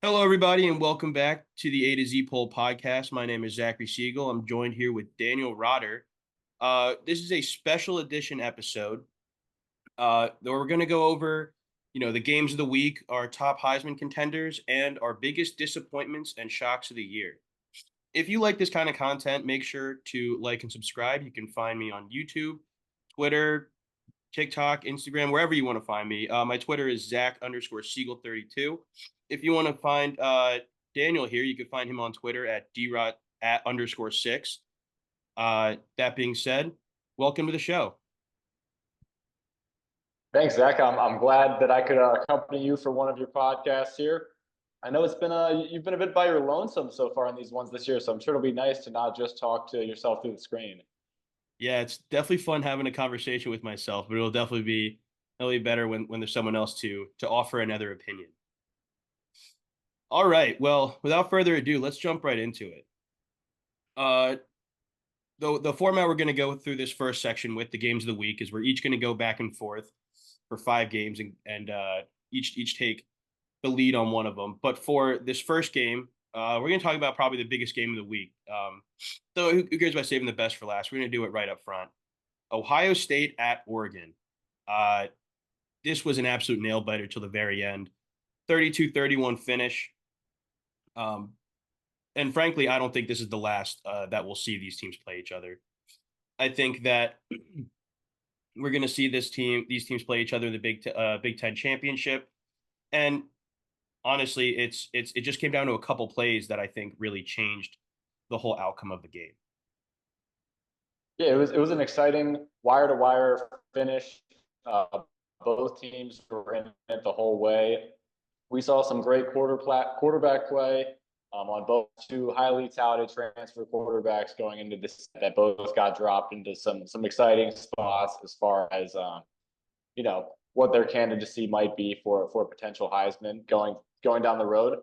Hello, everybody, and welcome back to the A to Z Poll podcast. My name is Zachary Siegel. I'm joined here with Daniel Rotter. This is a special edition episode where we're going to go over, the games of the week, our top Heisman contenders, and our biggest disappointments and shocks of the year. If you like this kind of content, make sure to like and subscribe. You can find me on YouTube, Twitter, TikTok, Instagram, wherever you want to find me. My Twitter is Zach_Siegel32. If you want to find Daniel here, you can find him on Twitter at drot at underscore six. That being said, welcome to the show. Thanks, Zach. I'm glad that I could accompany you for one of your podcasts here. I know you've been a bit by your lonesome so far on these ones this year, so I'm sure it'll be nice to not just talk to yourself through the screen. Yeah, it's definitely fun having a conversation with myself, but it'll definitely be better when there's someone else to offer another opinion. All right. Well, without further ado, let's jump right into it. Uh, the format we're going to go through this first section with the games of the week is we're each going to go back and forth for 5 games and each take the lead on one of them. But for this first game, we're going to talk about probably the biggest game of the week. So who cares about saving the best for last? We're going to do it right up front. Ohio State at Oregon. Uh, this was an absolute nail biter till the very end. 32-31 finish. Um, and frankly, I don't think this is the last that we'll see these teams play each other. I think that we're going to see these teams play each other in the Big Ten championship, and honestly, it just came down to a couple plays that I think really changed the whole outcome of the game. Yeah, it was an exciting wire to wire finish. Uh, both teams were in it the whole way. We saw some great quarterback play on both two highly touted transfer quarterbacks going into this that both got dropped into some exciting spots as far as what their candidacy might be for potential Heisman going down the road.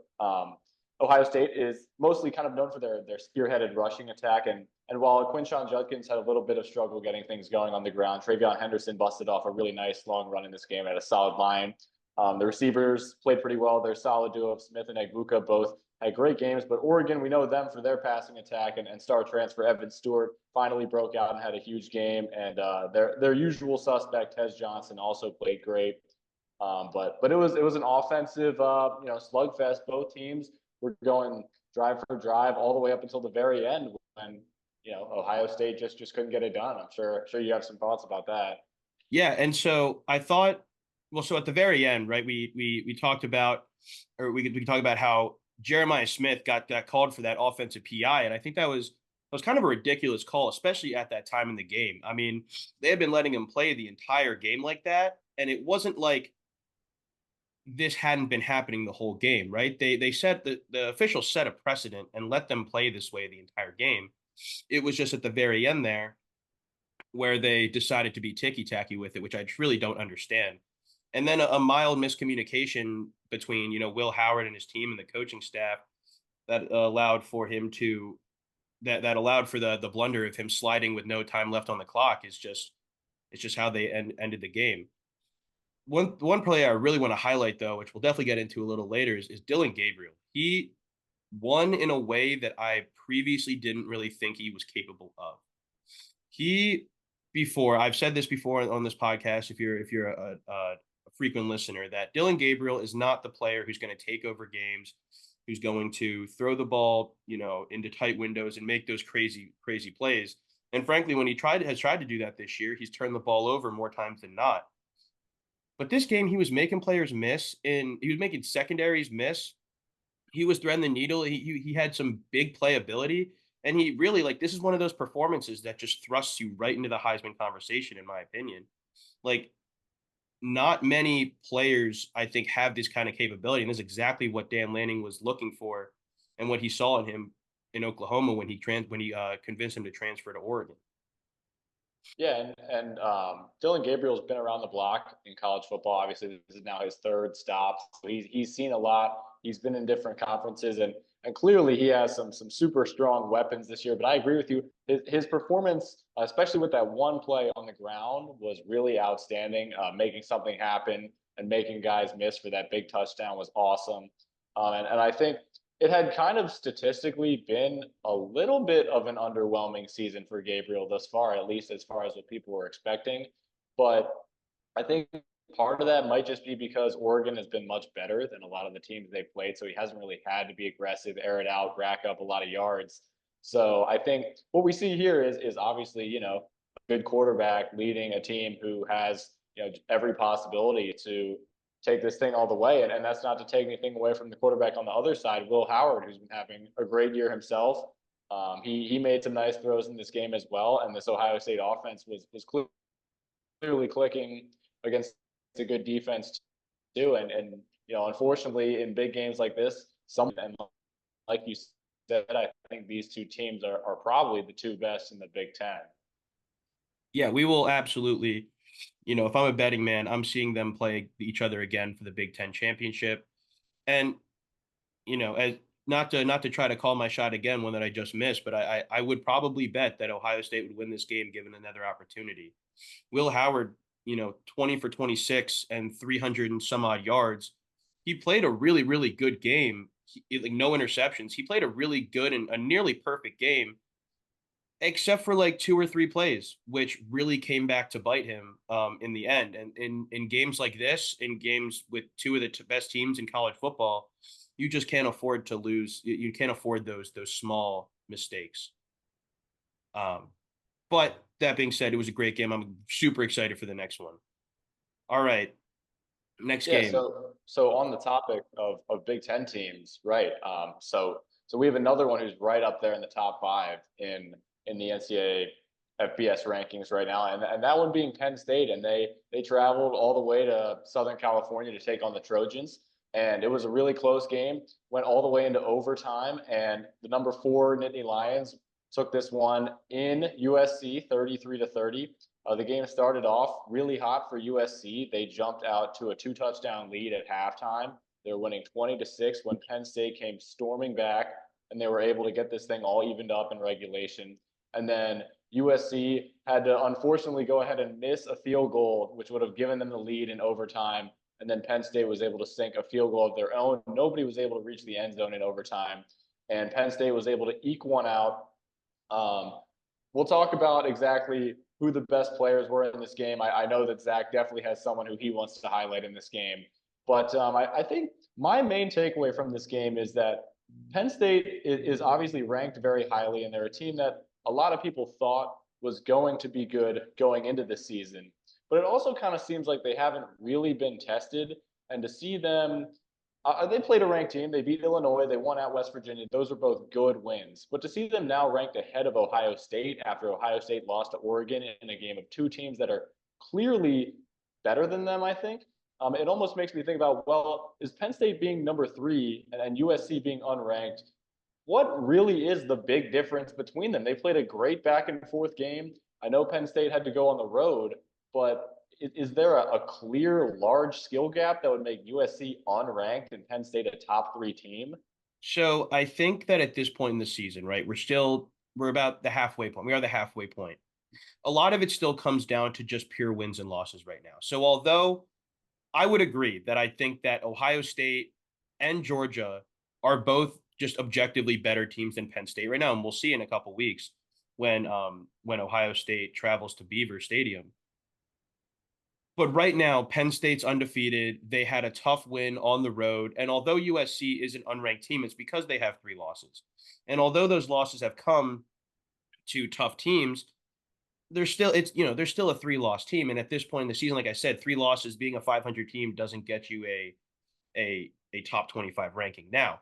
Ohio State is mostly kind of known for their spearheaded rushing attack, and while Quinshon Judkins had a little bit of struggle getting things going on the ground, TreVeyon Henderson busted off a really nice long run in this game at a solid line. The receivers played pretty well. Their solid duo of Smith and Egbuka both had great games, but Oregon, we know them for their passing attack, and star transfer Evan Stewart finally broke out and had a huge game. And their usual suspect, Tez Johnson, also played great. But it was an offensive slugfest. Both teams were going drive for drive all the way up until the very end when Ohio State just couldn't get it done. I'm sure you have some thoughts about that. Yeah, and so I thought, well, so at the very end, right? We talked about, or we could talk about how Jeremiah Smith got called for that offensive PI, and I think that was kind of a ridiculous call, especially at that time in the game. I mean, they had been letting him play the entire game like that, and it wasn't like this hadn't been happening the whole game, right? They set the officials set a precedent and let them play this way the entire game. It was just at the very end there where they decided to be ticky tacky with it, which I really don't understand. And then a mild miscommunication between Will Howard and his team and the coaching staff that allowed for him to that allowed for the blunder of him sliding with no time left on the clock is just it's just how they ended the game. One play I really want to highlight though, which we'll definitely get into a little later, is Dillon Gabriel. He won in a way that I previously didn't really think he was capable of. He before I've said this before on this podcast. If you're a frequent listener, that Dillon Gabriel is not the player who's going to take over games, who's going to throw the ball, into tight windows and make those crazy plays. And frankly, when has tried to do that this year, he's turned the ball over more times than not. But this game, he was making players miss, and he was making secondaries miss. He was threading the needle. He had some big playability, and he really this is one of those performances that just thrusts you right into the Heisman conversation, in my opinion. Like not many players, I think, have this kind of capability, and this is exactly what Dan Lanning was looking for, and what he saw in him in Oklahoma when he convinced him to transfer to Oregon. Yeah, and Dillon Gabriel's been around the block in college football. Obviously, this is now his third stop. So he's seen a lot. He's been in different conferences, and clearly he has some super strong weapons this year. But I agree with you. His performance, especially with that one play on the ground, was really outstanding. Making something happen and making guys miss for that big touchdown was awesome. And I think it had kind of statistically been a little bit of an underwhelming season for Gabriel thus far, at least as far as what people were expecting. But I think part of that might just be because Oregon has been much better than a lot of the teams they played. So he hasn't really had to be aggressive, air it out, rack up a lot of yards. So I think what we see here is obviously, a good quarterback leading a team who has, every possibility to take this thing all the way. And that's not to take anything away from the quarterback on the other side, Will Howard, who's been having a great year himself. He made some nice throws in this game as well. And this Ohio State offense was clearly clicking against a good defense too. And unfortunately, in big games like this, and like you said, I think these two teams are probably the two best in the Big Ten. Yeah, we will absolutely, if I'm a betting man, I'm seeing them play each other again for the Big Ten championship. And, as not to try to call my shot again, one that I just missed, but I would probably bet that Ohio State would win this game given another opportunity. Will Howard, 20 for 26 and 300 and some odd yards. He played a really, really good game. Like no interceptions. He played a really good and a nearly perfect game, except for like two or three plays, which really came back to bite him in the end. And in games like this, in games with two of the best teams in college football, you just can't afford to lose. You can't afford those small mistakes. Um, but that being said, it was a great game. I'm super excited for the next one. All right, next Yeah, game. so on the topic of Big Ten teams, right? So we have another one who's right up there in the top five in the NCAA FBS rankings right now, and that one being Penn State, and they traveled all the way to Southern California to take on the Trojans, and it was a really close game. Went all the way into overtime, and the number four Nittany Lions took this one in USC 33-30. The game started off really hot for USC. They jumped out to a 2-touchdown lead at halftime. They were winning 20-6 when Penn State came storming back, and they were able to get this thing all evened up in regulation. And then USC had to unfortunately go ahead and miss a field goal, which would have given them the lead in overtime. And then Penn State was able to sink a field goal of their own. Nobody was able to reach the end zone in overtime. And Penn State was able to eke one out. We'll talk about exactly who the best players were in this game. I know that Zach definitely has someone who he wants to highlight in this game. But I think my main takeaway from this game is that Penn State is obviously ranked very highly, and they're a team that a lot of people thought was going to be good going into the season. But it also kind of seems like they haven't really been tested. And to see them they played a ranked team. They beat Illinois. They won at West Virginia. Those are both good wins. But to see them now ranked ahead of Ohio State after Ohio State lost to Oregon in a game of two teams that are clearly better than them, I think, it almost makes me think about, well, is Penn State being number three and USC being unranked? What really is the big difference between them? They played a great back and forth game. I know Penn State had to go on the road, but is there a clear large skill gap that would make USC unranked and Penn State a top three team? So I think that at this point in the season, right, we're about the halfway point. We are the halfway point. A lot of it still comes down to just pure wins and losses right now. So although I would agree that I think that Ohio State and Georgia are both just objectively better teams than Penn State right now, and we'll see in a couple weeks when Ohio State travels to Beaver Stadium. But right now, Penn State's undefeated. They had a tough win on the road. And although USC is an unranked team, it's because they have three losses. And although those losses have come to tough teams, they're still a three-loss team. And at this point in the season, like I said, three losses, being a 500 team doesn't get you a top 25 ranking. Now,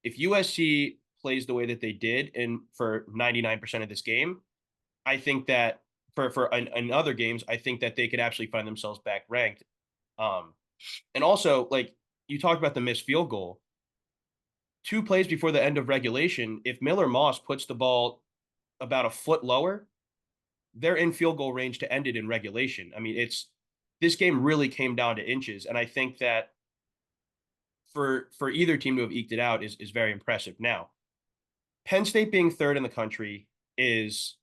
if USC plays the way that they did for 99% of this game, I think that in other games, I think that they could actually find themselves back ranked. Um, and also, like you talked about the missed field goal, 2 plays before the end of regulation, if Miller Moss puts the ball about a foot lower, they're in field goal range to end it in regulation. I mean, this game really came down to inches, and I think that for either team to have eked it out is very impressive. Now, Penn State being third in the country is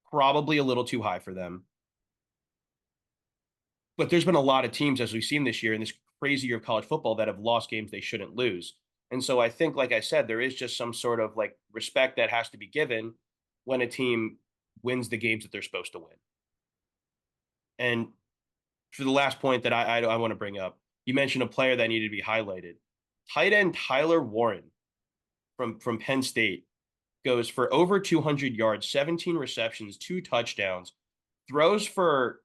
probably a little too high for them. But there's been a lot of teams, as we've seen this year, and this crazy year of college football that have lost games they shouldn't lose. And so I think, like I said, there is just some sort of like respect that has to be given when a team wins the games that they're supposed to win. And for the last point that I want to bring up, you mentioned a player that needed to be highlighted. Tight end Tyler Warren from Penn State goes for over 200 yards, 17 receptions, 2 touchdowns, throws for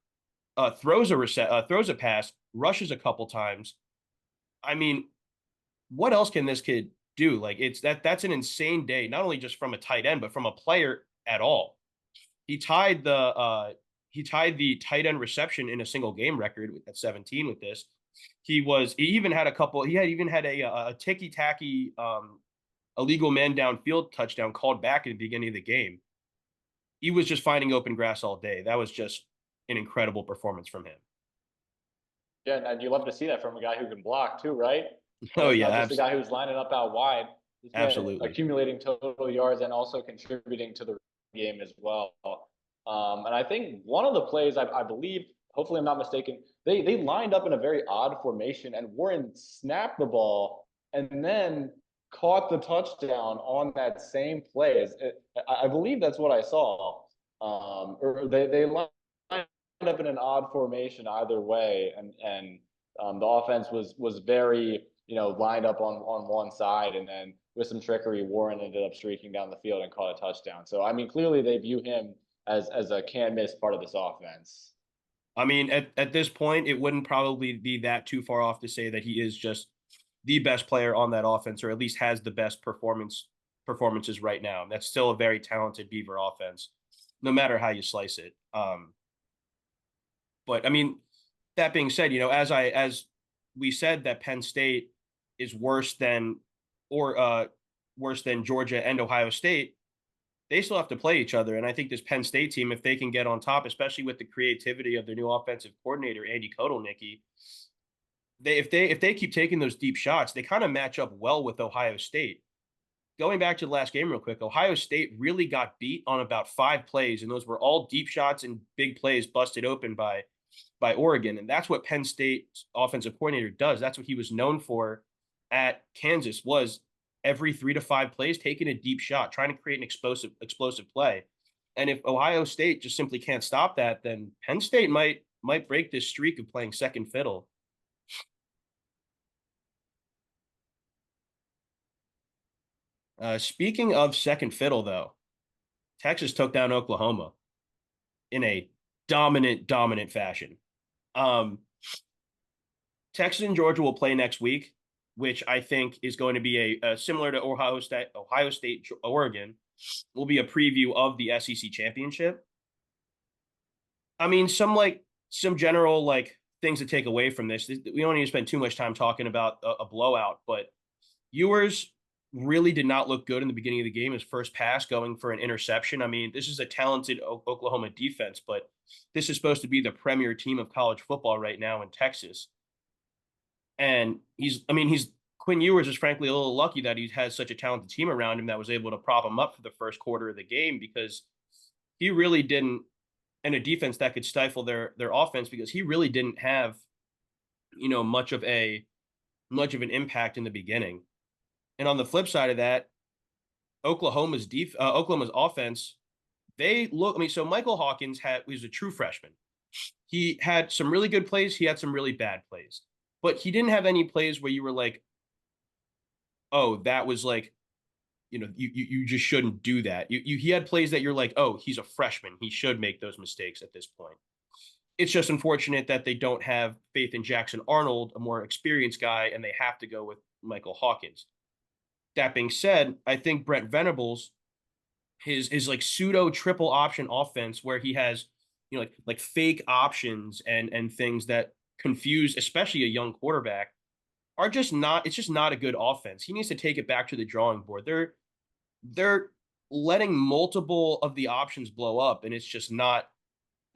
throws a pass, rushes a couple times. I mean, what else can this kid do? Like that's an insane day, not only just from a tight end, but from a player at all. He tied the tight end reception in a single game record at 17 with this. He even had a couple. He had even had a ticky tacky illegal man downfield touchdown called back at the beginning of the game. He was just finding open grass all day. That was just an incredible performance from him. Yeah, and you love to see that from a guy who can block too, right? Oh It's yeah, not just a guy who's lining up out wide. This man absolutely. accumulating total yards and also contributing to the game as well. And I think one of the plays, I believe, hopefully I'm not mistaken, they lined up in a very odd formation, and Warren snapped the ball and then caught the touchdown on that same play. I believe that's what I saw. Or they lined up in an odd formation either way, and the offense was very lined up on one side, and then with some trickery, Warren ended up streaking down the field and caught a touchdown. So I mean, clearly they view him as a can't miss part of this offense. I mean, at this point, it wouldn't probably be that too far off to say that he is just the best player on that offense, or at least has the best performances right now. That's still a very talented Beaver offense, no matter how you slice it. But I mean, that being said, as we said that Penn State is worse than Georgia and Ohio State, they still have to play each other. And I think this Penn State team, if they can get on top, especially with the creativity of their new offensive coordinator, Andy Kotelnicki, if they keep taking those deep shots, they kind of match up well with Ohio State. Going back to the last game real quick, Ohio State really got beat on about 5 plays, and those were all deep shots and big plays busted open by Oregon. And that's what Penn State's offensive coordinator does. That's what he was known for at Kansas, was every 3 to 5 plays taking a deep shot, trying to create an explosive play. And if Ohio State just simply can't stop that, then Penn State might break this streak of playing second fiddle. Speaking of second fiddle, though, Texas took down Oklahoma in a dominant fashion. Um, Texas and Georgia will play next week, which I think is going to be a similar to Ohio State, Oregon, will be a preview of the SEC championship. I mean, some general like things to take away from this. We don't need to spend too much time talking about a blowout, but Ewers really did not look good in the beginning of the game. His first pass going for an interception. I mean, this is a talented Oklahoma defense, but this is supposed to be the premier team of college football right now in Texas. And he's Quinn Ewers is frankly a little lucky that he has such a talented team around him that was able to prop him up for the first quarter of the game, because he really didn't, and a defense that could stifle their offense, because he really didn't have, much of an impact in the beginning. And on the flip side of that, Oklahoma's offense, so Michael Hawkins was a true freshman. He had some really good plays, he had some really bad plays, but he didn't have any plays where you were like, oh, that was like, you just shouldn't do that. He had plays that you're like, oh, he's a freshman, he should make those mistakes at this point. It's just unfortunate that they don't have faith in Jackson Arnold, a more experienced guy, and they have to go with Michael Hawkins. That being said, I think Brent Venables, his like pseudo triple option offense, where he has like fake options and things that confuse especially a young quarterback, are just not it's just not a good offense. He needs to take it back to the drawing board. They're letting multiple of the options blow up, and it's just not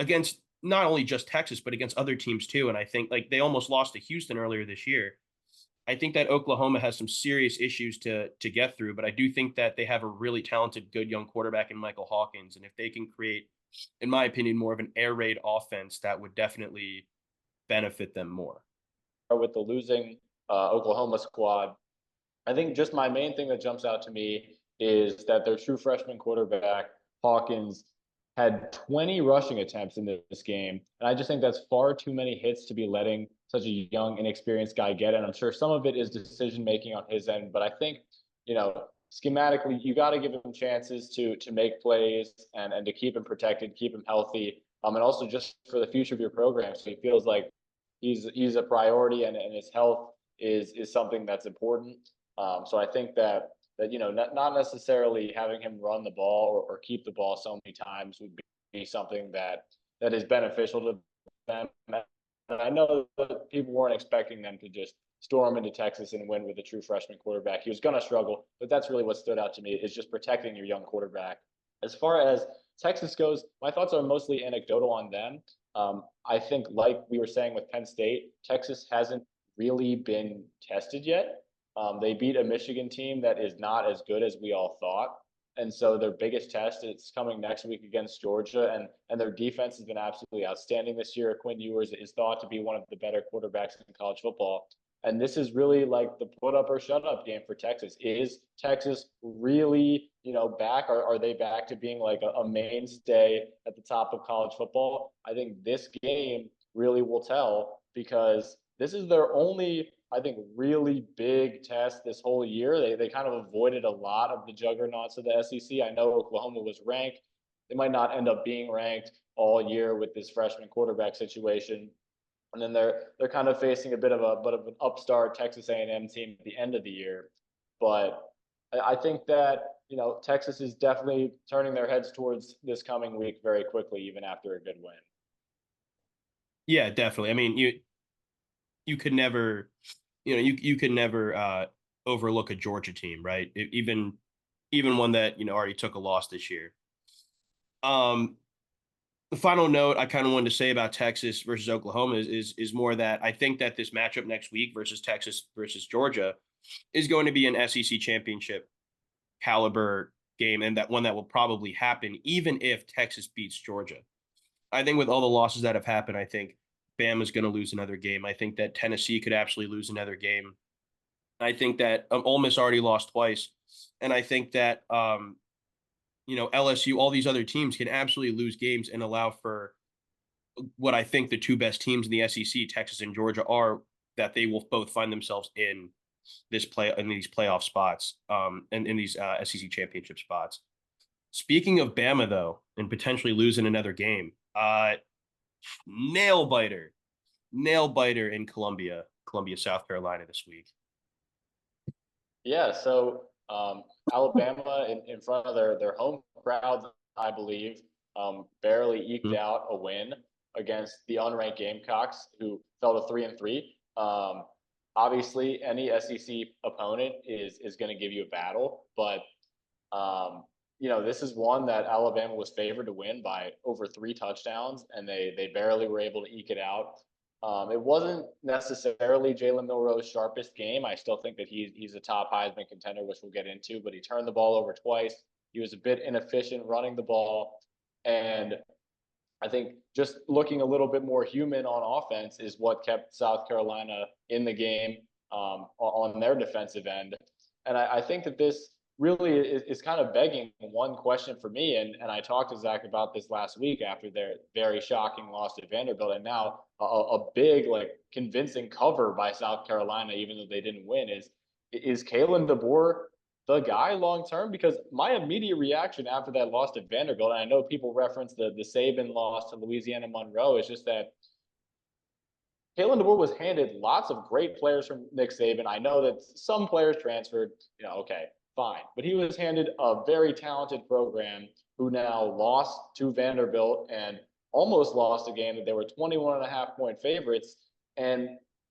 against not only just Texas but against other teams too. And I think like they almost lost to Houston earlier this year. I think that Oklahoma has some serious issues to get through, but I do think that they have a really talented, good young quarterback in Michael Hawkins, and if they can create, in my opinion, more of an air raid offense, that would definitely benefit them more. with the losing Oklahoma squad. I think just my main thing that jumps out to me is that their true freshman quarterback, Hawkins, had 20 rushing attempts in this game. And I just think that's far too many hits to be letting such a young, inexperienced guy get. And I'm sure some of it is decision making on his end. But I think, schematically, you got to give him chances to make plays and to keep him protected, keep him healthy. And also just for the future of your program. So he feels like he's a priority and his health is something that's important. So I think that not necessarily having him run the ball or keep the ball so many times would be something that is beneficial to them. And I know that people weren't expecting them to just storm into Texas and win with a true freshman quarterback. He was going to struggle, but that's really what stood out to me is just protecting your young quarterback. As far as Texas goes, my thoughts are mostly anecdotal on them. I think, like we were saying with Penn State, Texas hasn't really been tested yet. They beat a Michigan team that is not as good as we all thought. And so their biggest test is coming next week against Georgia, and their defense has been absolutely outstanding this year. Quinn Ewers is thought to be one of the better quarterbacks in college football. And this is really like the put up or shut up game for Texas. Is Texas really, back? Are they back to being like a mainstay at the top of college football? I think this game really will tell because this is their only, I think, really big test this whole year. They kind of avoided a lot of the juggernauts of the SEC. I know Oklahoma was ranked. They might not end up being ranked all year with this freshman quarterback situation. And then they're kind of facing a bit of an upstart Texas A&M team at the end of the year. But I think that Texas is definitely turning their heads towards this coming week very quickly, even after a good win. Yeah, definitely. I mean, you could never, you could never overlook a Georgia team, right? Even one that already took a loss this year. The final note I kind of wanted to say about Texas versus Oklahoma is more that I think that this matchup next week versus Texas versus Georgia is going to be an SEC championship caliber game, and that one that will probably happen even if Texas beats Georgia. I think with all the losses that have happened, I think Bama's going to lose another game. I think that Tennessee could absolutely lose another game. I think that Ole Miss already lost twice, and I think that LSU, all these other teams can absolutely lose games and allow for what I think the two best teams in the SEC, Texas and Georgia, are that they will both find themselves in these playoff spots, and in these SEC championship spots. Speaking of Bama though, and potentially losing another game, nail biter, nail biter in Columbia, South Carolina this week. Yeah, so Alabama in front of their home crowd, I believe, barely eked Mm-hmm. out a win against the unranked Gamecocks, who fell to 3-3. Obviously, any SEC opponent is going to give you a battle, but this is one that Alabama was favored to win by over 3 touchdowns, and they barely were able to eke it out. It wasn't necessarily Jalen Milroe's sharpest game. I still think that he's a top Heisman contender, which we'll get into, but he turned the ball over twice. He was a bit inefficient running the ball. And I think just looking a little bit more human on offense is what kept South Carolina in the game on their defensive end. And I think that this really is kind of begging one question for me. And I talked to Zach about this last week after their very shocking loss to Vanderbilt. And now a big, convincing cover by South Carolina, even though they didn't win, is Kalen DeBoer the guy long term? Because my immediate reaction after that loss to Vanderbilt, and I know people reference the Saban loss to Louisiana Monroe, is just that Kalen DeBoer was handed lots of great players from Nick Saban. I know that some players transferred, okay, fine. But he was handed a very talented program who now lost to Vanderbilt and almost lost a game that they were 21.5-point favorites. And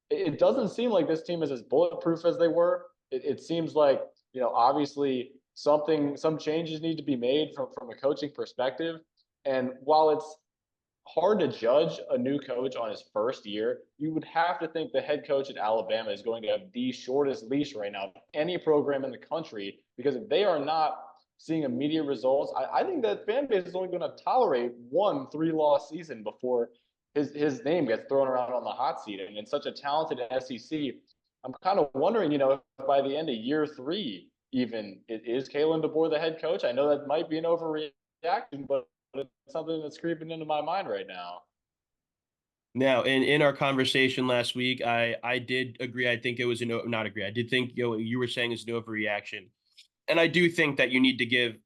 it doesn't seem like this team is as bulletproof as they were. It seems like, obviously some changes need to be made from a coaching perspective. And while it's hard to judge a new coach on his first year, you would have to think the head coach at Alabama is going to have the shortest leash right now of any program in the country, because if they are not seeing immediate results, I think that fan base is only going to tolerate one 3-loss season before his name gets thrown around on the hot seat, and in such a talented SEC, I'm kind of wondering, if by the end of year three, even is Kalen DeBoer the head coach? I know that might be an overreaction, but it's something that's creeping into my mind right now. Now, in our conversation last week, I did agree. I think it was not agree. I did think you were saying is an overreaction, and I do think that you need to give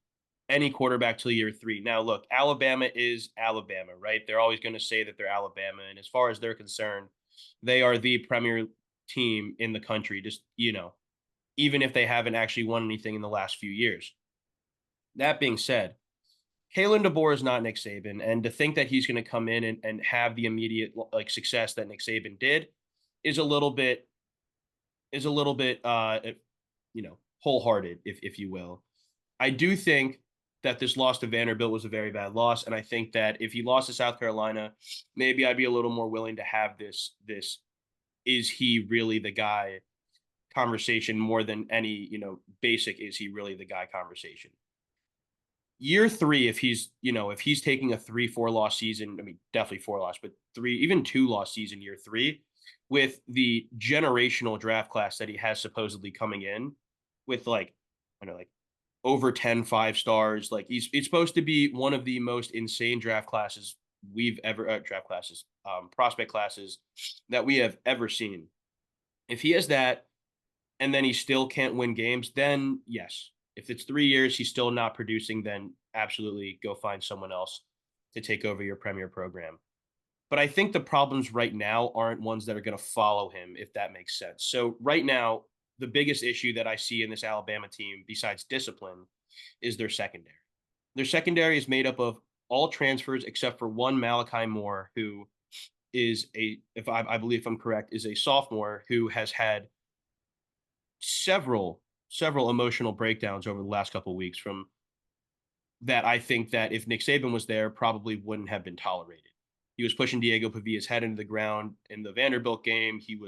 any quarterback till year three. Now, look, Alabama is Alabama, right? They're always going to say that they're Alabama, and as far as they're concerned, they are the premier team in the country. Just even if they haven't actually won anything in the last few years. That being said, Kalen DeBoer is not Nick Saban, and to think that he's going to come in and have the immediate like success that Nick Saban did is a little bit wholehearted, if you will. I do think that this loss to Vanderbilt was a very bad loss, and I think that if he lost to South Carolina, maybe I'd be a little more willing to have this is he really the guy conversation more than any basic is he really the guy conversation. Year three, if he's taking a 3-4 loss season, I mean definitely 4 loss, but 3 even 2 loss season year three with the generational draft class that he has supposedly coming in with like over 10 5 stars. Like it's supposed to be one of the most insane draft classes we've ever prospect classes that we have ever seen. If he has that and then he still can't win games, then yes. If it's 3 years, he's still not producing, then absolutely go find someone else to take over your premier program. But I think the problems right now aren't ones that are going to follow him, if that makes sense. So right now, the biggest issue that I see in this Alabama team, besides discipline, is their secondary. Their secondary is made up of all transfers except for one Malachi Moore, who is if I believe if I'm correct, is a sophomore who has had several emotional breakdowns over the last couple of weeks from that. I think that if Nick Saban was there, probably wouldn't have been tolerated. He was pushing Diego Pavia's head into the ground in the Vanderbilt game. He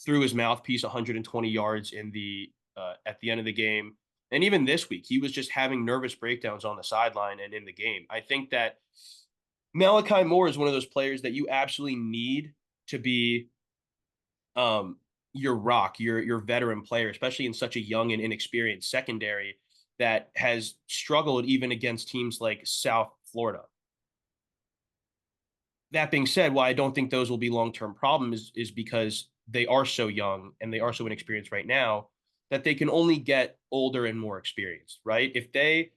threw his mouthpiece 120 yards in the at the end of the game. And even this week, he was just having nervous breakdowns on the sideline and in the game. I think that Malachi Moore is one of those players that you absolutely need to be your rock, your veteran player, especially in such a young and inexperienced secondary that has struggled even against teams like South Florida. That being said, why I don't think those will be long-term problems is because they are so young and they are so inexperienced right now that they can only get older and more experienced, right? If they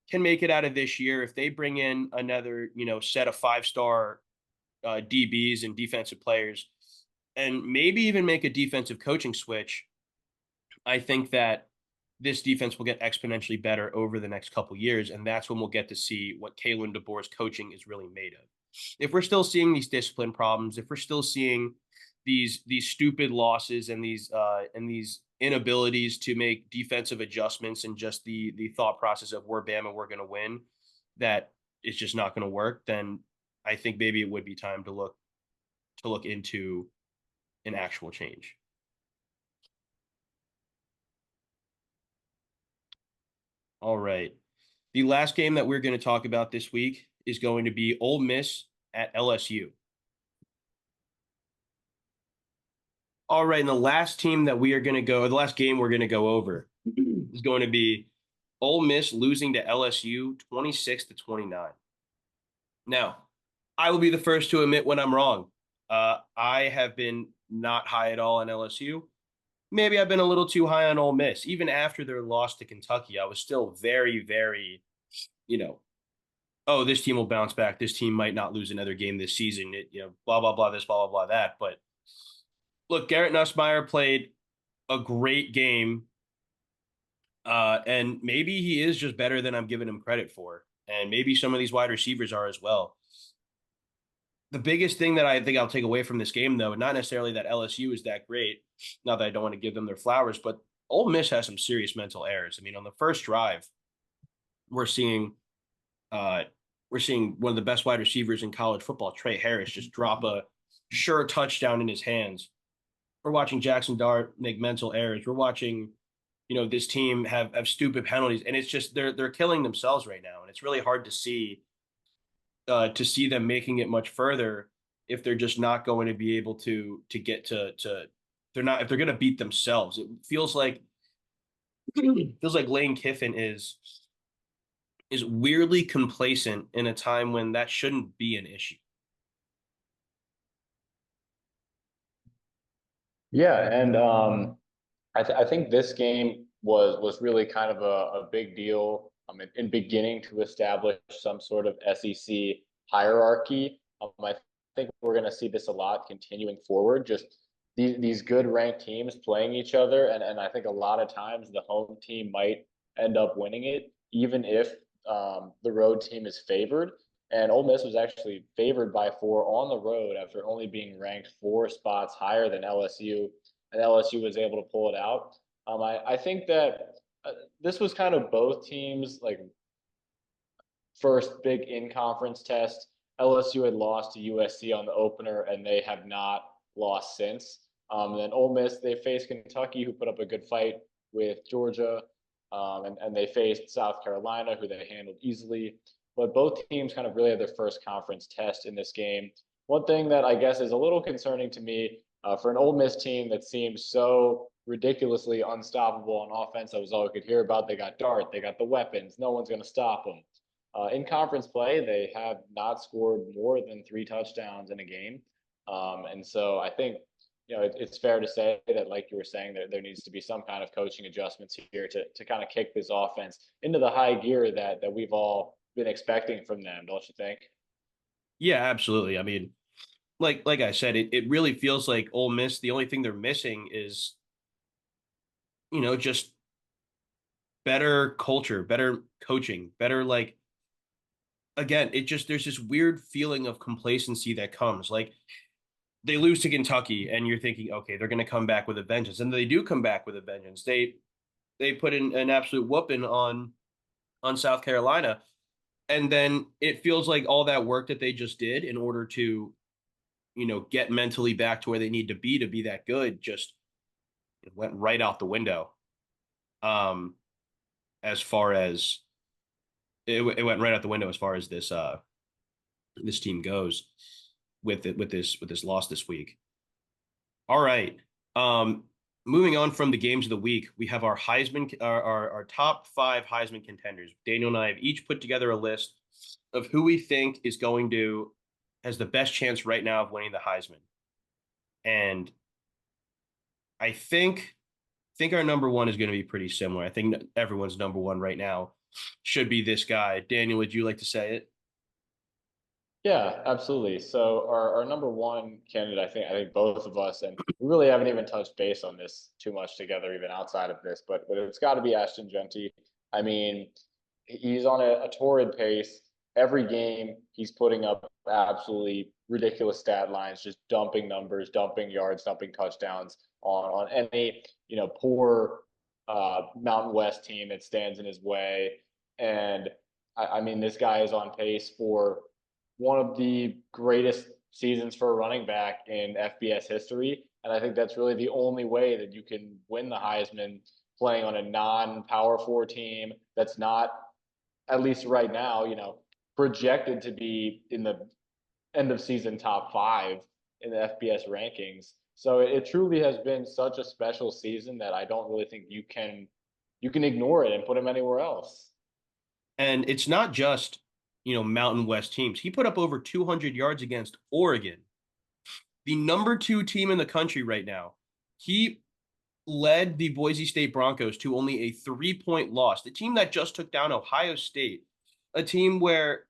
can make it out of this year, if they bring in another, set of 5-star DBs and defensive players, and maybe even make a defensive coaching switch, I think that this defense will get exponentially better over the next couple of years, and that's when we'll get to see what Kalen DeBoer's coaching is really made of. If we're still seeing these discipline problems, if we're still seeing these stupid losses and these inabilities to make defensive adjustments and just the thought process of we're Bama, we're going to win, that it's just not going to work, then I think maybe it would be time to look into an actual change. All right. The last game that we're going to talk about this week is going to be Ole Miss at LSU. All right, and the last game we're going to go over is going to be Ole Miss losing to LSU 26-29. Now, I will be the first to admit when I'm wrong. I have been not high at all on LSU. Maybe I've been a little too high on Ole Miss. Even after their loss to Kentucky, I was still very, very, oh, this team will bounce back. This team might not lose another game this season. Blah, blah, blah, this, blah, blah, blah, that. But look, Garrett Nussmeier played a great game. And maybe he is just better than I'm giving him credit for. And maybe some of these wide receivers are as well. The biggest thing that I think I'll take away from this game, though, not necessarily that LSU is that great, not that I don't want to give them their flowers, but Ole Miss has some serious mental errors. I mean, on the first drive, we're seeing one of the best wide receivers in college football, Trey Harris, just drop a sure touchdown in his hands. We're watching Jackson Dart make mental errors. We're watching, this team have stupid penalties, and it's just they're killing themselves right now, and it's really hard to see to see them making it much further if they're just not going to be able to get to they're not if they're going to beat themselves. It feels like Lane Kiffin is weirdly complacent in a time when that shouldn't be an issue. Yeah, and I think this game was really kind of a big deal in beginning to establish some sort of SEC hierarchy. I think we're going to see this a lot continuing forward. Just these good ranked teams playing each other, and I think a lot of times the home team might end up winning it, even if the road team is favored. And Ole Miss was actually favored by 4 on the road after only being ranked 4 spots higher than LSU, and LSU was able to pull it out. I think that this was kind of both teams like first big in conference test. LSU had lost to USC on the opener, and they have not lost since. And then Ole Miss, they faced Kentucky, who put up a good fight with Georgia, and they faced South Carolina, who they handled easily. But both teams kind of really had their first conference test in this game. One thing that I guess is a little concerning to me for an Ole Miss team that seems so ridiculously unstoppable on offense. That was all we could hear about. They got Dart, they got the weapons. No one's going to stop them. In conference play, they have not scored more than 3 touchdowns in a game. And so I think, it's fair to say that, like you were saying, there needs to be some kind of coaching adjustments here to kind of kick this offense into the high gear that we've all been expecting from them, don't you think? Yeah, absolutely. I mean, like I said, it really feels like Ole Miss, the only thing they're missing is, just better culture, better coaching, better like again, it just there's this weird feeling of complacency that comes. Like they lose to Kentucky and you're thinking, okay, they're going to come back with a vengeance. And they do come back with a vengeance. They put in an absolute whooping on South Carolina. And then it feels like all that work that they just did in order to, get mentally back to where they need to be that good just it went right out the window. Um, as far as it went right out the window as far as this team goes with this loss this week. All right. Um, moving on from the games of the week, we have our Heisman, our top 5 Heisman contenders. Daniel and I have each put together a list of who we think is going to has the best chance right now of winning the Heisman. And I think our number one is going to be pretty similar. I think everyone's number one right now should be this guy. Daniel, would you like to say it? Yeah, absolutely. So our number one candidate, I think both of us, and we really haven't even touched base on this too much together, even outside of this, but it's got to be Ashton Genty. I mean, he's on a torrid pace. Every game, he's putting up absolutely ridiculous stat lines, just dumping numbers, dumping yards, dumping touchdowns on any poor Mountain West team that stands in his way. And I mean, this guy is on pace for one of the greatest seasons for a running back in FBS history. And I think that's really the only way that you can win the Heisman, playing on a non-power 4 team that's not, at least right now, projected to be in the end of season top 5 in the FBS rankings. So it truly has been such a special season that I don't really think you can ignore it and put him anywhere else. And it's not just, Mountain West teams. He put up over 200 yards against Oregon, the number 2 team in the country right now. He led the Boise State Broncos to only a 3-point loss. The team that just took down Ohio State, a team where,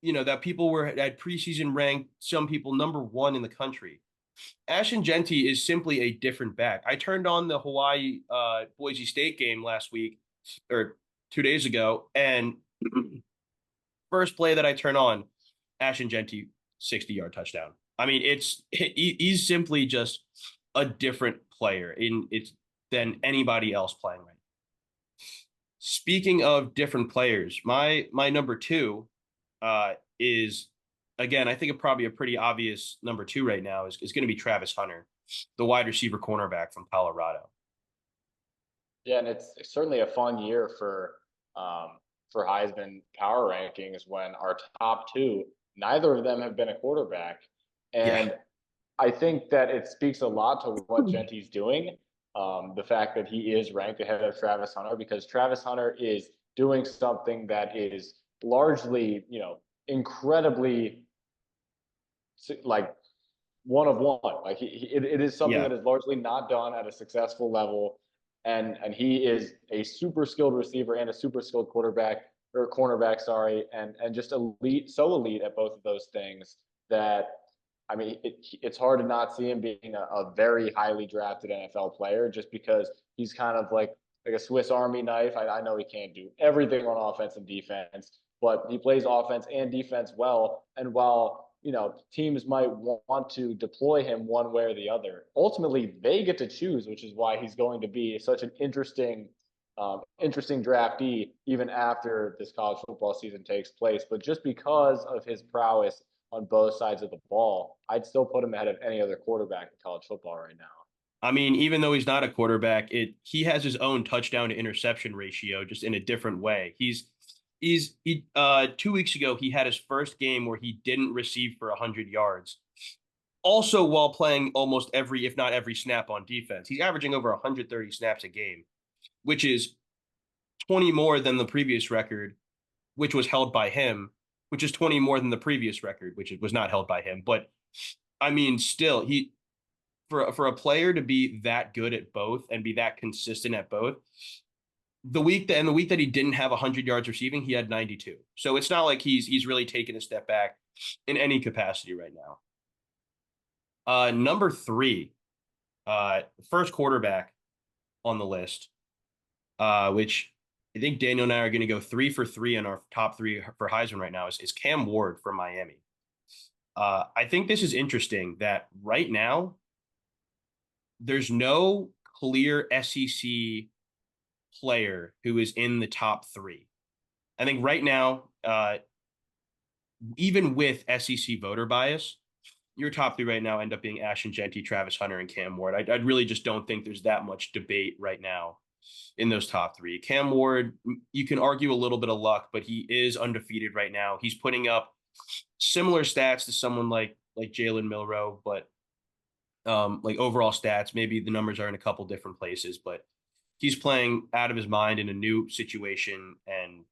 that people were at preseason ranked, some people number 1 in the country. Ashton Genty is simply a different back. I turned on the Hawaii Boise State game last week or 2 days ago, and first play that I turn on, Ashton Genty 60-yard touchdown. I mean, he's simply just a different player in it's than anybody else playing right now. Speaking of different players, my number 2 is again, I think it probably a pretty obvious number 2 right now is going to be Travis Hunter, the wide receiver cornerback from Colorado. Yeah, and it's certainly a fun year for for Heisman power rankings when our top two, neither of them have been a quarterback. Yeah. And I think that it speaks a lot to what Genty's doing. The fact that he is ranked ahead of Travis Hunter, because Travis Hunter is doing something that is largely, incredibly like one of one. Like it is something Yeah. that is largely not done at a successful level, and he is a super skilled receiver and a super skilled quarterback or cornerback, sorry, and just elite, so elite at both of those things that I mean, it's hard to not see him being a very highly drafted NFL player just because he's kind of like a Swiss Army knife. I know he can't do everything on offense and defense, but he plays offense and defense well. And while teams might want to deploy him one way or the other, ultimately they get to choose, which is why he's going to be such an interesting draftee even after this college football season takes place. But just because of his prowess on both sides of the ball, I'd still put him ahead of any other quarterback in college football right now. I mean, even though he's not a quarterback, he has his own touchdown to interception ratio just in a different way. He 2 weeks ago he had his first game where he didn't receive for 100 yards. Also while playing almost every, if not every snap on defense. He's averaging over 130 snaps a game, which is 20 more than the previous record, which was held by him, which is 20 more than the previous record, which was not held by him. But I mean, still, for a player to be that good at both and be that consistent at both, the week that he didn't have 100 yards receiving, he had 92. So it's not like he's really taken a step back in any capacity right now. Number three, first quarterback on the list, which I think Daniel and I are going to go 3 for 3 in our top three for Heisman right now, is Cam Ward from Miami. I think this is interesting that right now there's no clear SEC player who is in the top three. I think right now, even with SEC voter bias, your top three right now end up being Ashton Jeanty, Travis Hunter, and Cam Ward. I really just don't think there's that much debate right now in those top three. Cam Ward, you can argue a little bit of luck, but he is undefeated right now. He's putting up similar stats to someone like Jalen Milroe, but like overall stats, maybe the numbers are in a couple different places, but he's playing out of his mind in a new situation, and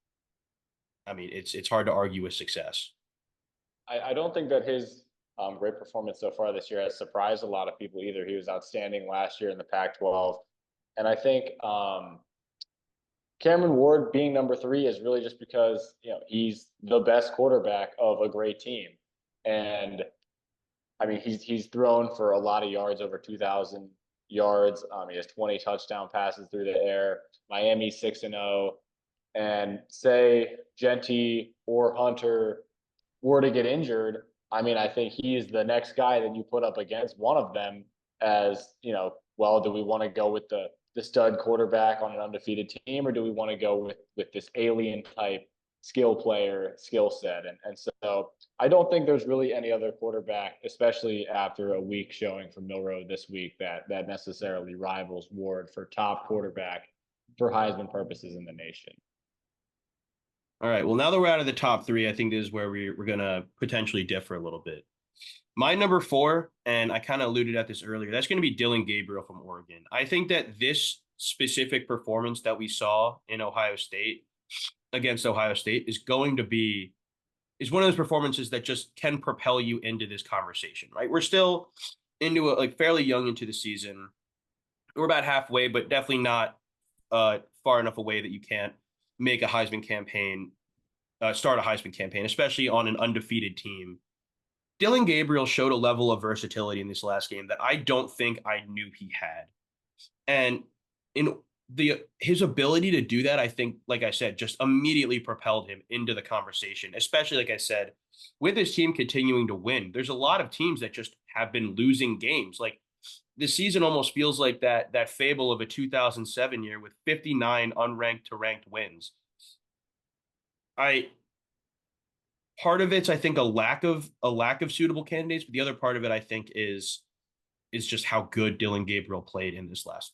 I mean it's hard to argue with success. I don't think that his great performance so far this year has surprised a lot of people either. He was outstanding last year in the Pac-12, and I think Cameron Ward being number three is really just because he's the best quarterback of a great team, and I mean he's thrown for a lot of yards, over 2,000 yards. He has 20 touchdown passes through the air. Miami 6-0, and say Jeanty or Hunter were to get injured, I mean, I think he is the next guy that you put up against one of them as, well, do we want to go with the stud quarterback on an undefeated team, or do we want to go with this alien type skill set? And so I don't think there's really any other quarterback, especially after a weak showing from Milroe this week, that necessarily rivals Ward for top quarterback for Heisman purposes in the nation. All right. Well, now that we're out of the top three, I think this is where we're going to potentially differ a little bit. My number four, and I kind of alluded at this earlier, that's going to be Dillon Gabriel from Oregon. I think that this specific performance that we saw in Ohio State against Ohio State is one of those performances that just can propel you into this conversation, right? We're still into it, like fairly young into the season. We're about halfway, but definitely not far enough away that you can't make a Heisman campaign, start a Heisman campaign, especially on an undefeated team. Dillon Gabriel showed a level of versatility in this last game that I don't think I knew he had. And in his ability to do that, I think, like I said, just immediately propelled him into the conversation, especially, like I said, with his team continuing to win. There's a lot of teams that just have been losing games. Like this season almost feels like that fable of a 2007 year with 59 unranked to ranked wins. Part of it's, I think, a lack of suitable candidates, but the other part of it, I think, is just how good Dillon Gabriel played in this last.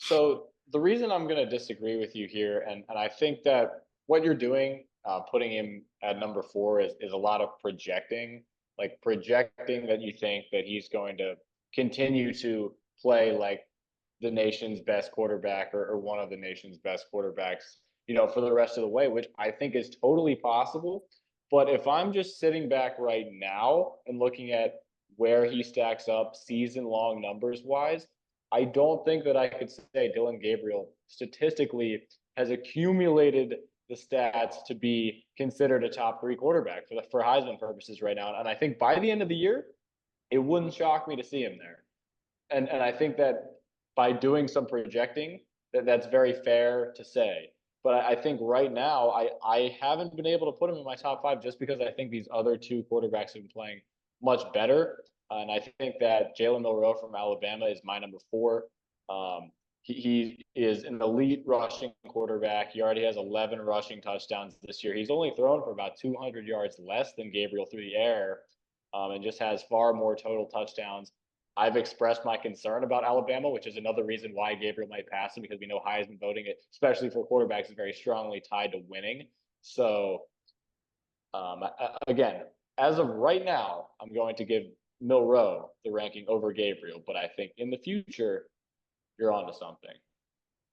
So the reason I'm going to disagree with you here, and I think that what you're doing, putting him at number four is a lot of projecting, like projecting that you think that he's going to continue to play like the nation's best quarterback or one of the nation's best quarterbacks, for the rest of the way, which I think is totally possible. But if I'm just sitting back right now and looking at where he stacks up season long numbers wise, I don't think that I could say Dylan Gabriel statistically has accumulated the stats to be considered a top three quarterback for Heisman purposes right now. And I think by the end of the year, it wouldn't shock me to see him there. And I think that by doing some projecting, that's very fair to say. But I think right now, I haven't been able to put him in my top five just because I think these other two quarterbacks have been playing much better. And I think that Jalen Milroe from Alabama is my number four. He is an elite rushing quarterback. He already has 11 rushing touchdowns this year. He's only thrown for about 200 yards less than Gabriel through the air, and just has far more total touchdowns. I've expressed my concern about Alabama, which is another reason why Gabriel might pass him, because we know Heisman voting, especially for quarterbacks, is very strongly tied to winning. So, again, as of right now, I'm going to give Milroe the ranking over Gabriel, but I think in the future, you're onto something.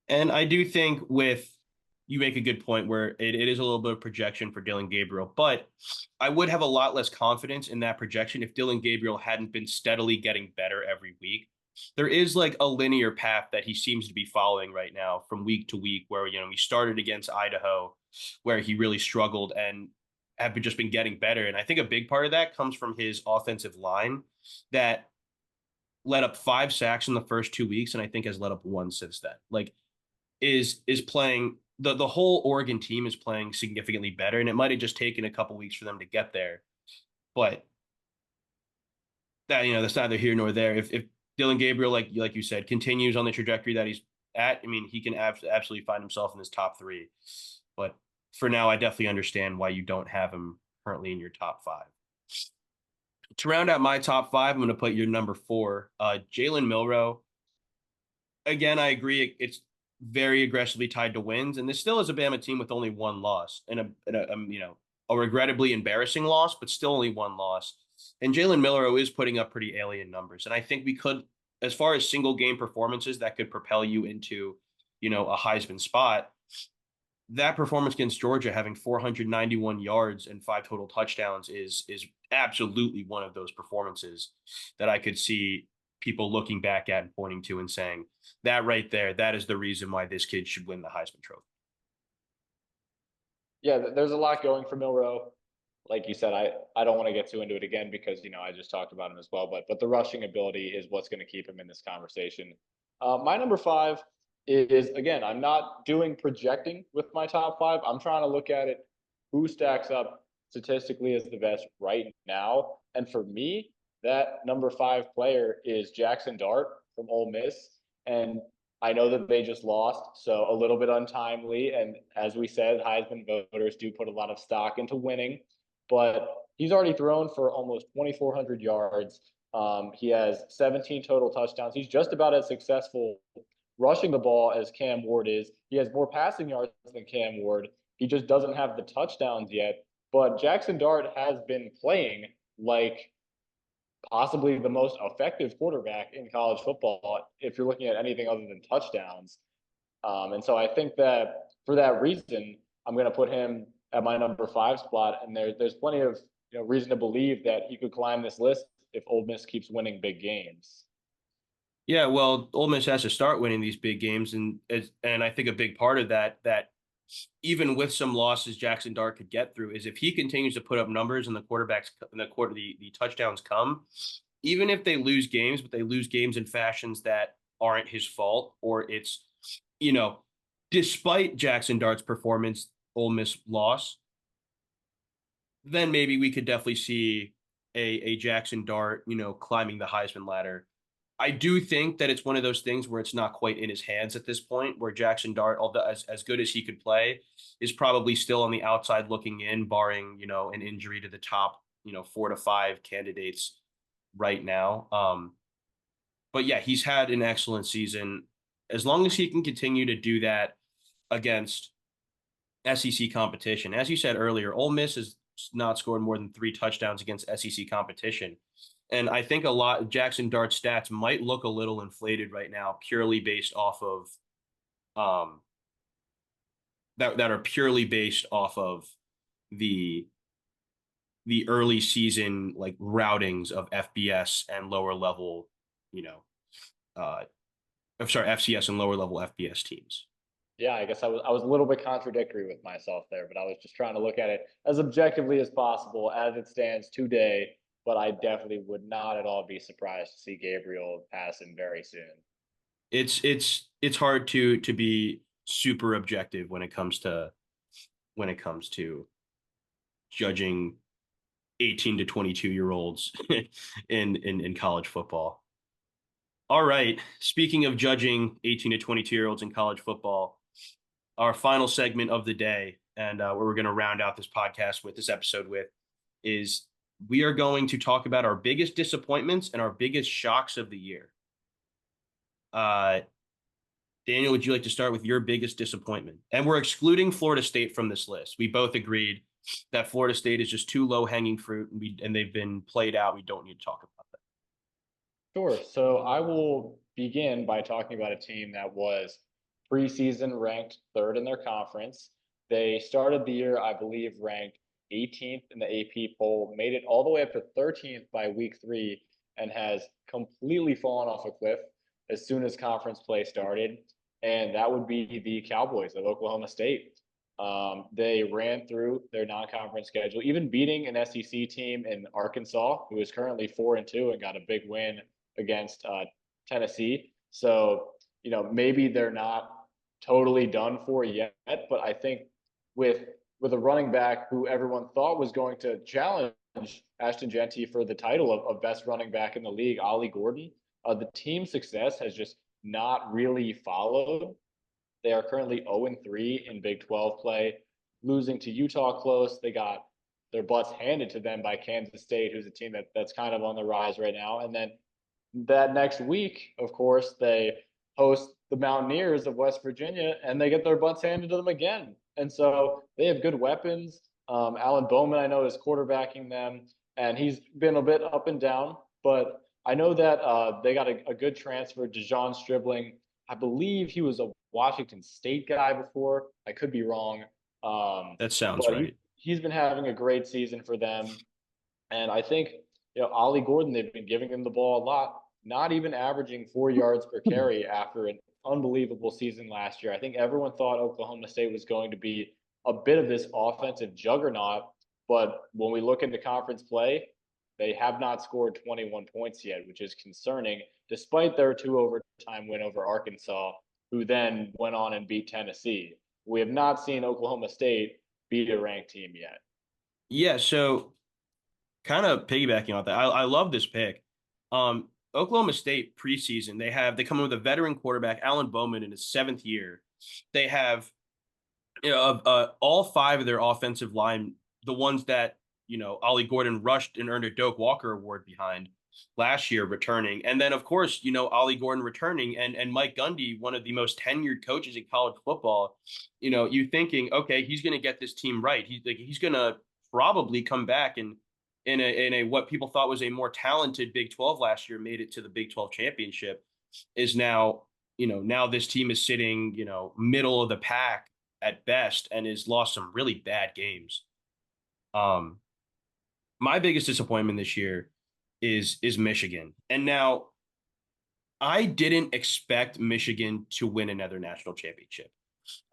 And I do think you make a good point where it is a little bit of projection for Dylan Gabriel, but I would have a lot less confidence in that projection if Dylan Gabriel hadn't been steadily getting better every week. There is like a linear path that he seems to be following right now from week to week where, he started against Idaho where he really struggled and just been getting better. And I think a big part of that comes from his offensive line that let up 5 sacks in the first 2 weeks, and I think has let up one since then. Like is playing the whole Oregon team is playing significantly better, and it might have just taken a couple weeks for them to get there. But that's neither here nor there. If Dylan Gabriel, like you said, continues on the trajectory that he's at, I mean, he can absolutely find himself in his top three. But for now, I definitely understand why you don't have him currently in your top five. To round out my top five, I'm going to put your number four, Jalen Milroe. Again, I agree. It's very aggressively tied to wins, and this still is a Bama team with only one loss and a regrettably embarrassing loss, but still only one loss. And Jalen Milroe is putting up pretty alien numbers, and I think we could, as far as single game performances that could propel you into, a Heisman spot. That performance against Georgia, having 491 yards and 5 total touchdowns, is absolutely one of those performances that I could see people looking back at and pointing to and saying, that right there, that is the reason why this kid should win the Heisman Trophy. Yeah, there's a lot going for Milroe. Like you said, I don't want to get too into it again because I just talked about him as well. But the rushing ability is what's going to keep him in this conversation. My number five is, again, I'm not doing projecting with my top five. I'm trying to look at it, who stacks up statistically as the best right now. And for me, that number five player is Jackson Dart from Ole Miss. And I know that they just lost, so a little bit untimely. And as we said, Heisman voters do put a lot of stock into winning, but he's already thrown for almost 2,400 yards. He has 17 total touchdowns. He's just about as successful rushing the ball as Cam Ward is. He has more passing yards than Cam Ward. He just doesn't have the touchdowns yet. But Jackson Dart has been playing like possibly the most effective quarterback in college football if you're looking at anything other than touchdowns. And so I think that for that reason, I'm going to put him at my number five spot. And there's plenty of reason to believe that he could climb this list if Ole Miss keeps winning big games. Yeah, well, Ole Miss has to start winning these big games, and I think a big part of that even with some losses Jackson Dart could get through is if he continues to put up numbers and the touchdowns come, even if they lose games, but they lose games in fashions that aren't his fault, or it's, despite Jackson Dart's performance, Ole Miss loss, then maybe we could definitely see a Jackson Dart, climbing the Heisman ladder. I do think that it's one of those things where it's not quite in his hands at this point, where Jackson Dart, although as good as he could play, is probably still on the outside looking in, barring, an injury to the top, 4 to 5 candidates right now. But yeah, he's had an excellent season. as long as he can continue to do that against SEC competition. As you said earlier, Ole Miss has not scored more than 3 touchdowns against SEC competition. And I think a lot Jackson Dart's stats might look a little inflated right now, purely based off of um that are purely based off of the early season like routings of FBS and lower level, you know, I'm sorry, FCS and lower level FBS teams. Yeah, I guess I was a little bit contradictory with myself there, but I was just trying to look at it as objectively as possible as it stands today. But I definitely would not at all be surprised to see Gabriel pass him very soon. It's hard to be super objective when it comes to judging 18 to 22-year-olds in college football. All right. Speaking of judging 18 to 22-year-olds in college football, our final segment of the day, and what we're going to round out this podcast with, this episode with, is we are going to talk about our biggest disappointments and our biggest shocks of the year. Uh, Daniel, would you like to start with your biggest disappointment? And we're excluding Florida State from this list. We both agreed that Florida State is just too low hanging fruit, and they've been played out. We don't need to talk about that. Sure. So I will begin by talking about a team that was preseason ranked third in their conference. They started the year, I believe, ranked 18th in the AP poll, made it all the way up to 13th by week 3, and has completely fallen off a cliff as soon as conference play started. And that would be the Cowboys of Oklahoma State. They ran through their non-conference schedule, even beating an SEC team in Arkansas, who is currently 4-2 and got a big win against Tennessee. So, maybe they're not totally done for yet, but I think with a running back who everyone thought was going to challenge Ashton Jeanty for the title of best running back in the league, Ollie Gordon, the team's success has just not really followed. They are currently 0-3 in Big 12 play, losing to Utah close. They got their butts handed to them by Kansas State, who's a team that's kind of on the rise right now. And then that next week, of course, they host the Mountaineers of West Virginia, and they get their butts handed to them again. And so they have good weapons. Alan Bowman, I know, is quarterbacking them, and he's been a bit up and down. But I know that they got a good transfer, Dejon Stribling. I believe he was a Washington State guy before. I could be wrong. That sounds But right. he's been having a great season for them. And I think, Ollie Gordon, they've been giving him the ball a lot, not even averaging 4 yards per carry after an unbelievable season last year. I think everyone thought Oklahoma State was going to be a bit of this offensive juggernaut. But when we look into conference play, they have not scored 21 points yet, which is concerning, despite their 2 overtime win over Arkansas, who then went on and beat Tennessee. We have not seen Oklahoma State beat a ranked team yet. Yeah, so kind of piggybacking on that, I love this pick. Oklahoma State preseason, they come in with a veteran quarterback, Alan Bowman, in his 7th year. They have all 5 of their offensive line, the ones that Ollie Gordon rushed and earned a Doak Walker Award behind last year, returning, and then of course Ollie Gordon returning, and Mike Gundy, one of the most tenured coaches in college football. You thinking, okay, he's going to get this team right. He's going to probably come back and in a what people thought was a more talented Big 12 last year, made it to the Big 12 championship, is now now this team is sitting middle of the pack at best and has lost some really bad games. Um, my biggest disappointment this year is Michigan. And now I didn't expect Michigan to win another national championship.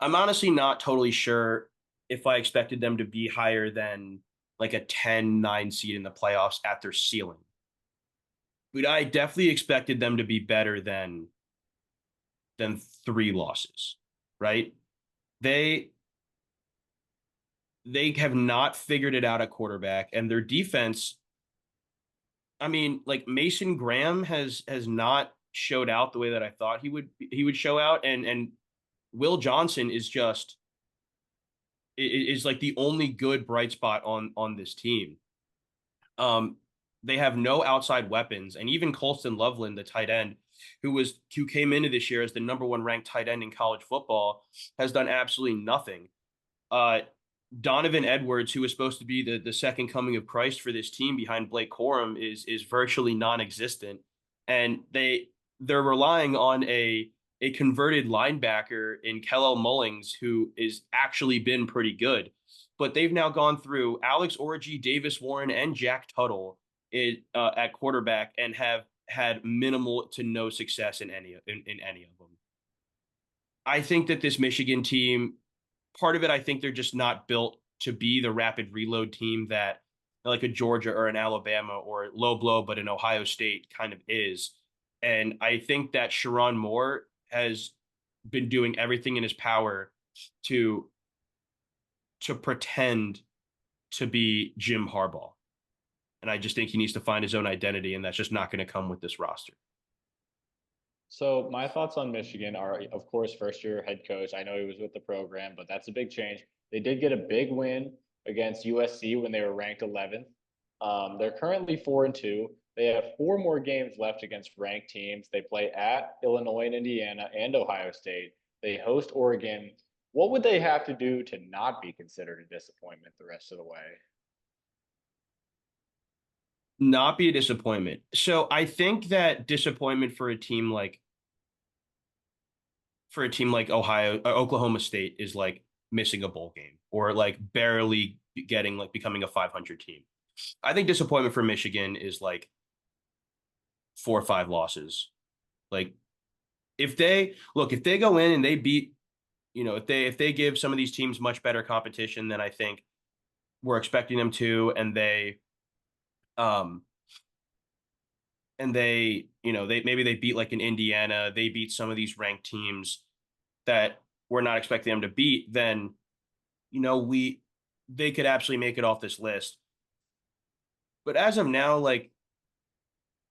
I'm honestly not totally sure if I expected them to be higher than like a 10-9 seed in the playoffs at their ceiling. But I definitely expected them to be better than 3 losses, right? They have not figured it out at quarterback, and their defense, I mean, like Mason Graham has not showed out the way that I thought he would show out, and Will Johnson is like the only good bright spot on this team. They have no outside weapons, and even Colston Loveland, the tight end, who came into this year as the number one ranked tight end in college football, has done absolutely nothing. Uh, Donovan Edwards, who was supposed to be the second coming of Christ for this team behind Blake Corum, is virtually non-existent, and they're relying on a converted linebacker in Kellel Mullings, who is actually been pretty good. But they've now gone through Alex Orji, Davis Warren, and Jack Tuttle at quarterback, and have had minimal to no success in any of them. I think that this Michigan team, part of it, I think they're just not built to be the rapid reload team that like a Georgia or an Alabama or low blow, but an Ohio State kind of is. And I think that Sherrone Moore has been doing everything in his power to pretend to be Jim Harbaugh. And I just think he needs to find his own identity, and that's just not going to come with this roster. So my thoughts on Michigan are, of course, first year head coach. I know he was with the program, but that's a big change. They did get a big win against USC when they were ranked 11th. They're currently 4-2. They have 4 more games left against ranked teams. They play at Illinois and Indiana and Ohio State. They host Oregon. What would they have to do to not be considered a disappointment the rest of the way? Not be a disappointment. So I think that disappointment for a team like Oklahoma State is like missing a bowl game or like barely getting like becoming a 500 team. I think disappointment for Michigan is like 4 or 5 losses. Like if they go in and they beat, if they give some of these teams much better competition than I think we're expecting them to, and um they maybe they beat like an Indiana, they beat some of these ranked teams that we're not expecting them to beat, then they could absolutely make it off this list. But as of now, like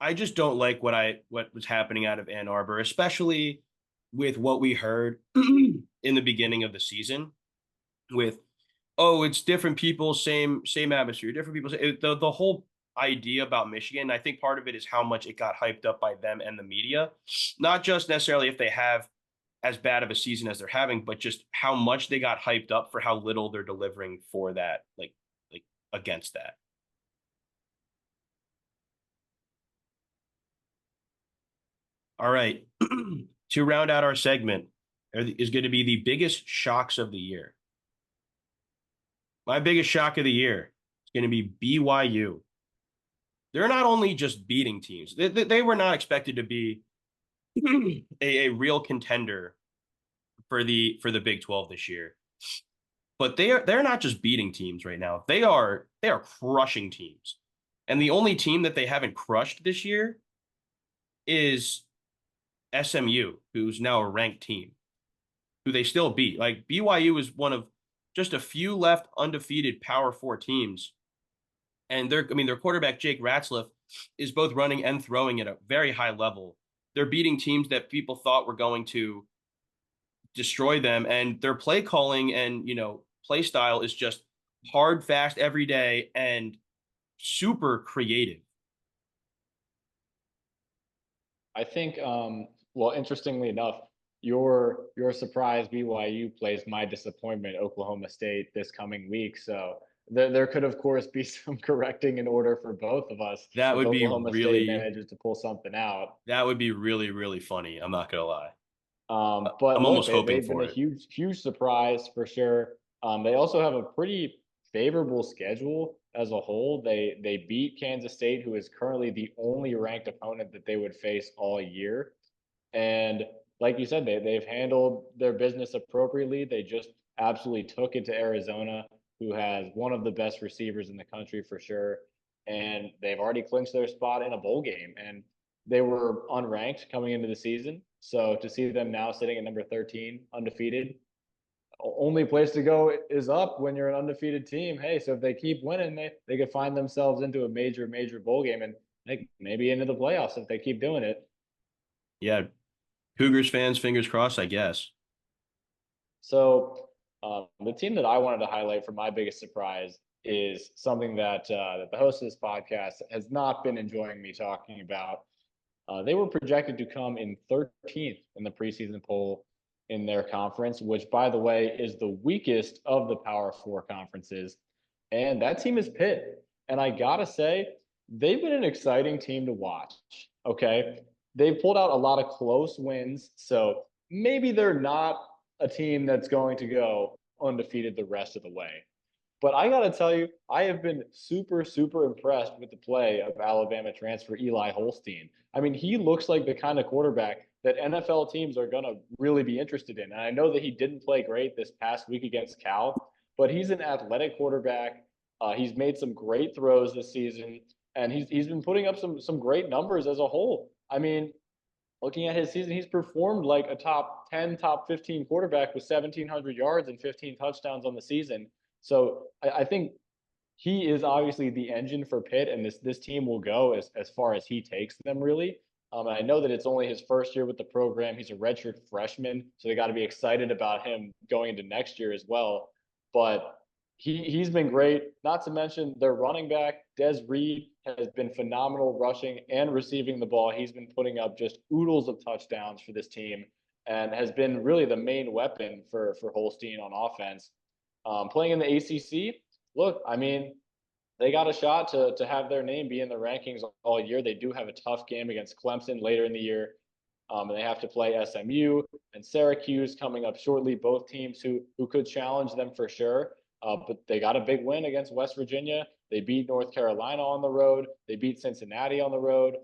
I just don't like what was happening out of Ann Arbor, especially with what we heard in the beginning of the season with, oh, it's different people, same atmosphere, different people. The whole idea about Michigan, I think part of it is how much it got hyped up by them and the media, not just necessarily if they have as bad of a season as they're having, but just how much they got hyped up for how little they're delivering for that, like against that. All right. To round out our segment is going to be the biggest shocks of the year. My biggest shock of the year is going to be BYU. They're not only just beating teams, they were not expected to be a real contender for the Big 12 this year. But they're not just beating teams right now. They are crushing teams. And the only team that they haven't crushed this year is SMU, who's now a ranked team, who they still beat. Like BYU is one of just a few left undefeated Power 4 teams. And their quarterback, Jake Ratzliff, is both running and throwing at a very high level. They're beating teams that people thought were going to destroy them. And their play calling and, play style is just hard, fast, every day, and super creative. I think, well, interestingly enough, your surprise BYU plays my disappointment Oklahoma State this coming week. So there could, of course, be some correcting in order for both of us That if would be Oklahoma State really manages to pull something out. that would be really, really funny. I'm not gonna lie. But I'm look, almost hoping they've been for a it. huge surprise for sure. They also have a pretty favorable schedule as a whole. They beat Kansas State, who is currently the only ranked opponent that they would face all year. And like you said, they've handled their business appropriately. They just absolutely took it to Arizona, who has one of the best receivers in the country for sure. And they've already clinched their spot in a bowl game. And they were unranked coming into the season. So to see them now sitting at number 13, undefeated, only place to go is up when you're an undefeated team. Hey, so if they keep winning, they could find themselves into a major bowl game and maybe into the playoffs if they keep doing it. Yeah, Cougars fans, fingers crossed, I guess. So the team that I wanted to highlight for my biggest surprise is something that the host of this podcast has not been enjoying me talking about. They were projected to come in 13th in the preseason poll in their conference, which, by the way, is the weakest of the Power Four conferences. And that team is Pitt. And I gotta say, they've been an exciting team to watch. Okay. They've pulled out a lot of close wins. So maybe they're not a team that's going to go undefeated the rest of the way. But I got to tell you, I have been super, super impressed with the play of Alabama transfer Eli Holstein. I mean, he looks like the kind of quarterback that NFL teams are going to really be interested in. And I know that he didn't play great this past week against Cal, but he's an athletic quarterback. He's made some great throws this season, and he's been putting up some great numbers as a whole. I mean, looking at his season, he's performed like a top 10, top 15 quarterback with 1,700 yards and 15 touchdowns on the season. So I think he is obviously the engine for Pitt, and this team will go as far as he takes them, really. And I know that it's only his first year with the program. He's a redshirt freshman, so they got to be excited about him going into next year as well. But he's been great. Not to mention their running back Des Reed has been phenomenal rushing and receiving the ball. He's been putting up just oodles of touchdowns for this team and has been really the main weapon for Holstein on offense. Playing in the ACC, look, I mean, they got a shot to have their name be in the rankings all year. They do have a tough game against Clemson later in the year. And they have to play SMU and Syracuse coming up shortly, both teams who could challenge them for sure. But they got a big win against West Virginia. They beat North Carolina on the road. They beat Cincinnati on the road.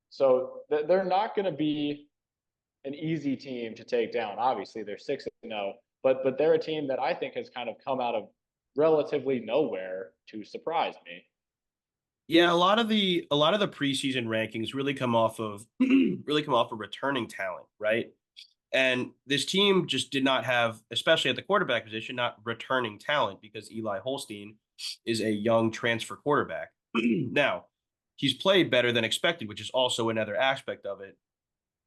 So they're not going to be an easy team to take down. Obviously, they're 6-0, but they're a team that I think has kind of come out of relatively nowhere to surprise me. Yeah, a lot of the preseason rankings really come off of really come off of returning talent, right? And this team just did not have, especially at the quarterback position, not returning talent because Eli Holstein is a young transfer quarterback. Now, he's played better than expected, which is also another aspect of it.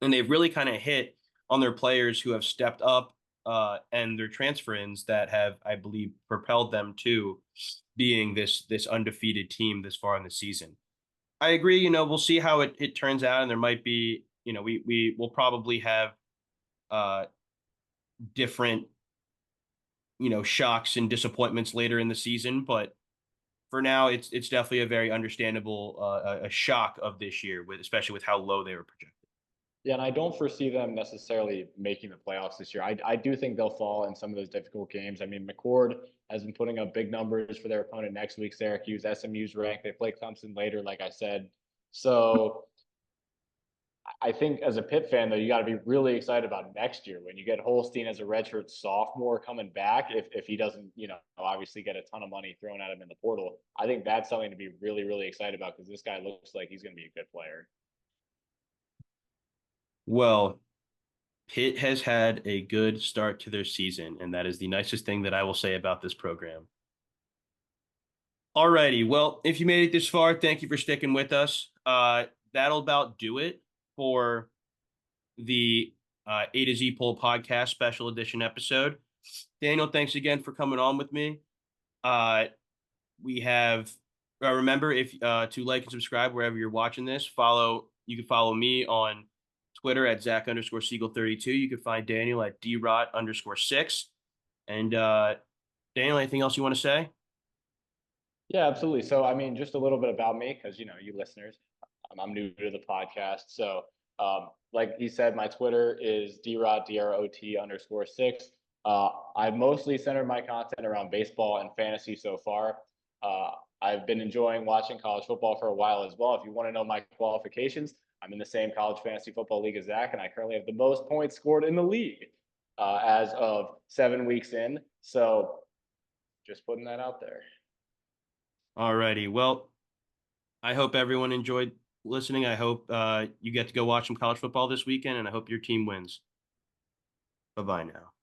And they've really kind of hit on their players who have stepped up and their transfer ins that have, I believe, propelled them to being this undefeated team this far in the season. I agree. We'll see how it turns out, and there might be, we will probably have uh, different, shocks and disappointments later in the season. But for now, it's definitely a very understandable a shock of this year, with especially with how low they were projected. Yeah, and I don't foresee them necessarily making the playoffs this year. I do think they'll fall in some of those difficult games. I mean, McCord has been putting up big numbers for their opponent next week, Syracuse. SMU's ranked. They play Clemson later, like I said. So I think as a Pitt fan, though, you got to be really excited about next year when you get Holstein as a redshirt sophomore coming back. If he doesn't, obviously get a ton of money thrown at him in the portal, I think that's something to be really, really excited about because this guy looks like he's going to be a good player. Well, Pitt has had a good start to their season, and that is the nicest thing that I will say about this program. Alrighty, well, if you made it this far, thank you for sticking with us. That'll about do it for the A to Z Poll podcast special edition episode. Daniel, thanks again for coming on with me. We have remember if to like and subscribe wherever you're watching this. You can follow me on Twitter at Zach_Siegel32. You can find Daniel at DRot_6. And Daniel, anything else you want to say? Yeah, absolutely. So, I mean, just a little bit about me, because you listeners, I'm new to the podcast. So, like he said, my Twitter is DROT_6. I've mostly centered my content around baseball and fantasy so far. I've been enjoying watching college football for a while as well. If you want to know my qualifications, I'm in the same college fantasy football league as Zach, and I currently have the most points scored in the league as of 7 weeks in. So, just putting that out there. Alrighty. Well, I hope everyone enjoyed listening. I hope you get to go watch some college football this weekend, and I hope your team wins. Bye bye now.